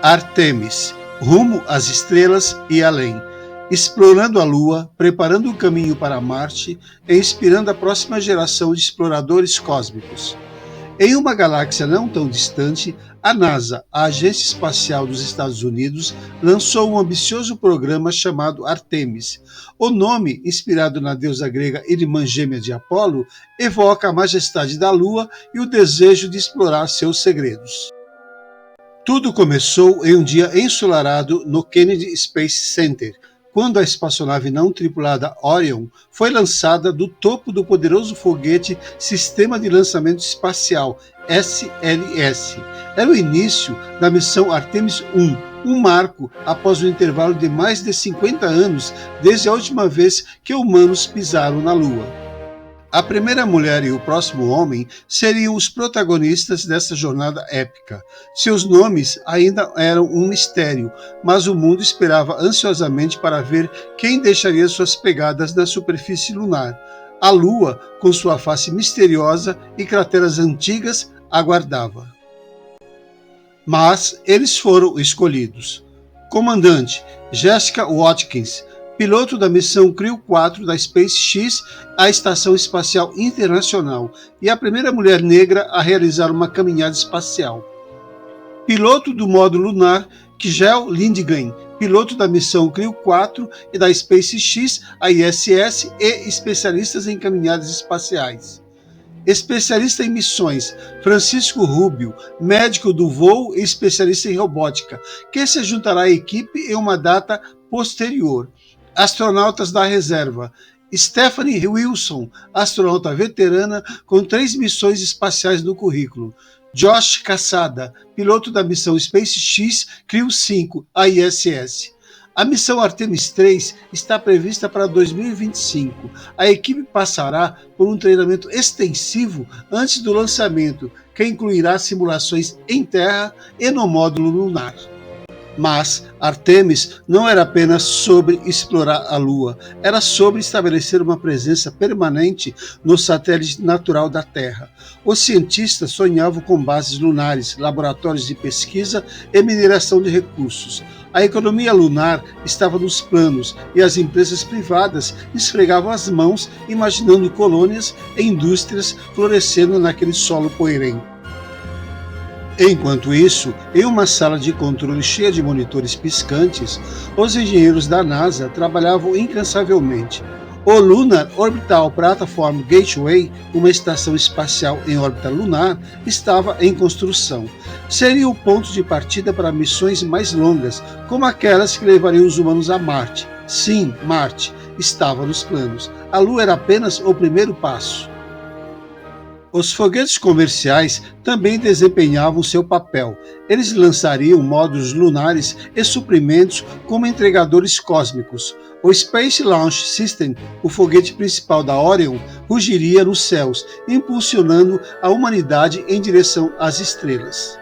Artemis, rumo às estrelas e além, explorando a Lua, preparando o caminho para Marte e inspirando a próxima geração de exploradores cósmicos. Em uma galáxia não tão distante, a NASA, a Agência Espacial dos Estados Unidos, lançou um ambicioso programa chamado Artemis. O nome, inspirado na deusa grega irmã gêmea de Apolo, evoca a majestade da Lua e o desejo de explorar seus segredos. Tudo começou em um dia ensolarado no Kennedy Space Center, quando a espaçonave não tripulada Orion foi lançada do topo do poderoso foguete Sistema de Lançamento Espacial, SLS. Era o início da missão Artemis 1, um marco após um intervalo de mais de 50 anos desde a última vez que humanos pisaram na Lua. A primeira mulher e o próximo homem seriam os protagonistas dessa jornada épica. Seus nomes ainda eram um mistério, mas o mundo esperava ansiosamente para ver quem deixaria suas pegadas na superfície lunar. A Lua, com sua face misteriosa e crateras antigas, aguardava. Mas eles foram escolhidos. Comandante Jessica Watkins, piloto da missão Crew 4 da SpaceX à Estação Espacial Internacional e a primeira mulher negra a realizar uma caminhada espacial. Piloto do módulo lunar Kjell Lindgren, piloto da missão Crew 4 e da SpaceX à ISS e especialistas em caminhadas espaciais. Especialista em missões, Francisco Rubio, médico do voo e especialista em robótica, que se juntará à equipe em uma data posterior. Astronautas da reserva, Stephanie Wilson, astronauta veterana com 3 missões espaciais no currículo. Josh Cassada, piloto da missão SpaceX Crew 5, a ISS. A missão Artemis 3 está prevista para 2025. A equipe passará por um treinamento extensivo antes do lançamento, que incluirá simulações em terra e no módulo lunar. Mas Artemis não era apenas sobre explorar a Lua, era sobre estabelecer uma presença permanente no satélite natural da Terra. Os cientistas sonhavam com bases lunares, laboratórios de pesquisa e mineração de recursos. A economia lunar estava nos planos e as empresas privadas esfregavam as mãos imaginando colônias e indústrias florescendo naquele solo poeirento. Enquanto isso, em uma sala de controle cheia de monitores piscantes, os engenheiros da NASA trabalhavam incansavelmente. O Lunar Orbital Platform Gateway, uma estação espacial em órbita lunar, estava em construção. Seria o ponto de partida para missões mais longas, como aquelas que levariam os humanos a Marte. Sim, Marte estava nos planos. A Lua era apenas o primeiro passo. Os foguetes comerciais também desempenhavam seu papel. Eles lançariam módulos lunares e suprimentos como entregadores cósmicos. O Space Launch System, o foguete principal da Orion, rugiria nos céus, impulsionando a humanidade em direção às estrelas.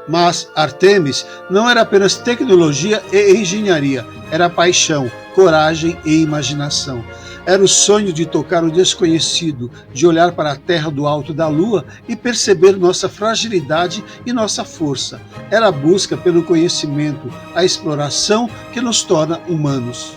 Mas Artemis não era apenas tecnologia e engenharia, era paixão, coragem e imaginação. Era o sonho de tocar o desconhecido, de olhar para a terra do alto da Lua e perceber nossa fragilidade e nossa força. Era a busca pelo conhecimento, a exploração que nos torna humanos.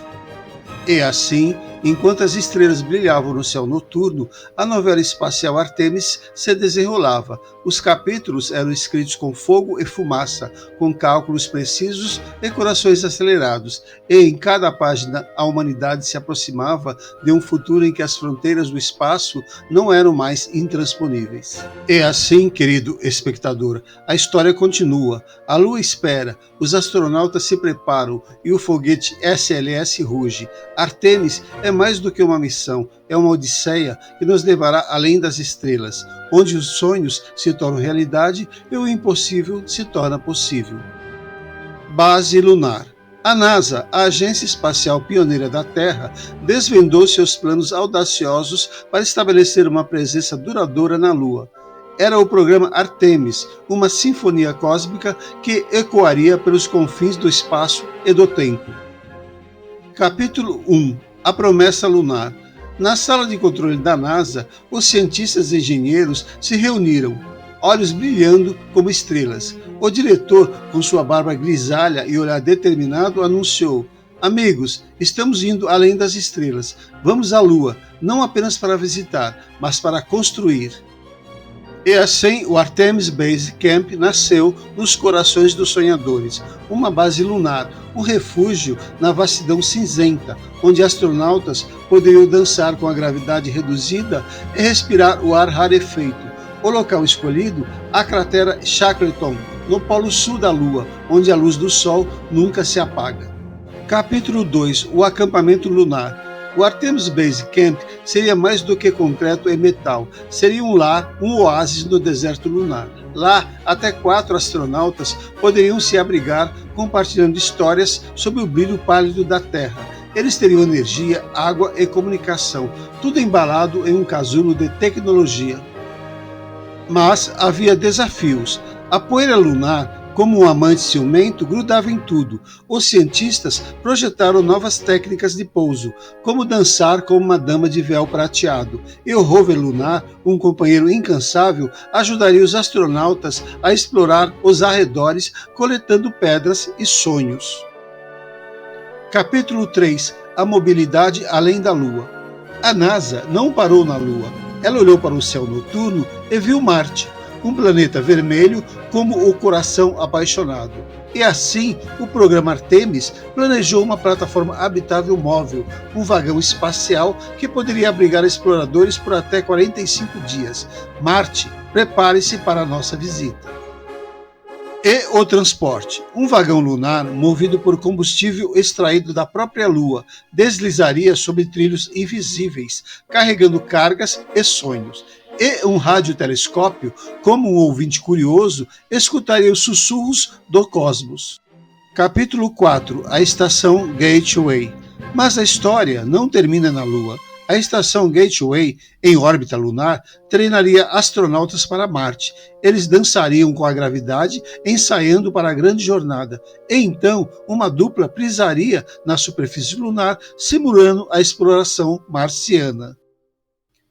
E assim, enquanto as estrelas brilhavam no céu noturno, a novela espacial Artemis se desenrolava. Os capítulos eram escritos com fogo e fumaça, com cálculos precisos e corações acelerados. E em cada página a humanidade se aproximava de um futuro em que as fronteiras do espaço não eram mais intransponíveis. E assim, querido espectador, a história continua. A Lua espera, os astronautas se preparam e o foguete SLS ruge. Artemis é mais do que uma missão, é uma odisseia que nos levará além das estrelas, onde os sonhos se tornam realidade e o impossível se torna possível. Base lunar. A NASA, a agência espacial pioneira da Terra, desvendou seus planos audaciosos para estabelecer uma presença duradoura na Lua. Era o programa Artemis, uma sinfonia cósmica que ecoaria pelos confins do espaço e do tempo. Capítulo 1. A promessa lunar. Na sala de controle da NASA, os cientistas e engenheiros se reuniram. olhos brilhando como estrelas. O diretor, com sua barba grisalha e olhar determinado, anunciou: amigos, estamos indo além das estrelas. Vamos à Lua, não apenas para visitar, mas para construir. E assim o Artemis Base Camp nasceu nos corações dos sonhadores, uma base lunar, um refúgio na vastidão cinzenta, onde astronautas poderiam dançar com a gravidade reduzida e respirar o ar rarefeito. O local escolhido, a cratera Shackleton, no polo sul da Lua, onde a luz do Sol nunca se apaga. Capítulo 2. O acampamento lunar. O Artemis Base Camp seria mais do que concreto e metal, seria um lar, um oásis no deserto lunar. Lá, até 4 astronautas poderiam se abrigar, compartilhando histórias sobre o brilho pálido da Terra. Eles teriam energia, água e comunicação, tudo embalado em um casulo de tecnologia. Mas havia desafios. A poeira lunar, como um amante ciumento, grudava em tudo. Os cientistas projetaram novas técnicas de pouso, como dançar como uma dama de véu prateado, e o rover lunar, um companheiro incansável, ajudaria os astronautas a explorar os arredores, coletando pedras e sonhos. Capítulo 3. A mobilidade além da Lua. A NASA não parou na Lua. Ela olhou para o céu noturno e viu Marte, um planeta vermelho como o coração apaixonado. E assim, o programa Artemis planejou uma plataforma habitável móvel, um vagão espacial que poderia abrigar exploradores por até 45 dias. Marte, prepare-se para a nossa visita. E o transporte. Um vagão lunar, movido por combustível extraído da própria Lua, deslizaria sobre trilhos invisíveis, carregando cargas e sonhos. E um radiotelescópio, como um ouvinte curioso, escutaria os sussurros do cosmos. Capítulo 4. A estação Gateway. Mas a história não termina na Lua. A estação Gateway, em órbita lunar, treinaria astronautas para Marte. Eles dançariam com a gravidade, ensaiando para a grande jornada. E então, uma dupla pisaria na superfície lunar, simulando a exploração marciana.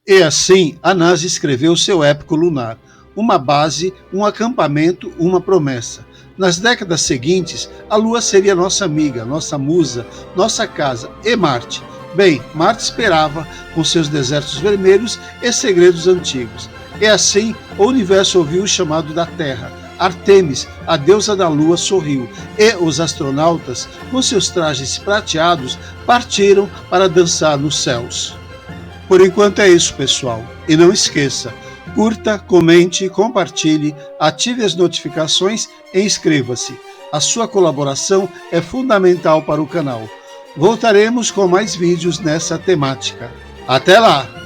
E assim, a NASA escreveu seu épico lunar, uma base, um acampamento, uma promessa. Nas décadas seguintes, a Lua seria nossa amiga, nossa musa, nossa casa e Marte. Bem, Marte esperava, com seus desertos vermelhos e segredos antigos. E assim, o universo ouviu o chamado da Terra. Artemis, a deusa da Lua, sorriu, e os astronautas, com seus trajes prateados, partiram para dançar nos céus. Por enquanto é isso, pessoal. E não esqueça, curta, comente, compartilhe, ative as notificações e inscreva-se. A sua colaboração é fundamental para o canal. Voltaremos com mais vídeos nessa temática. Até lá!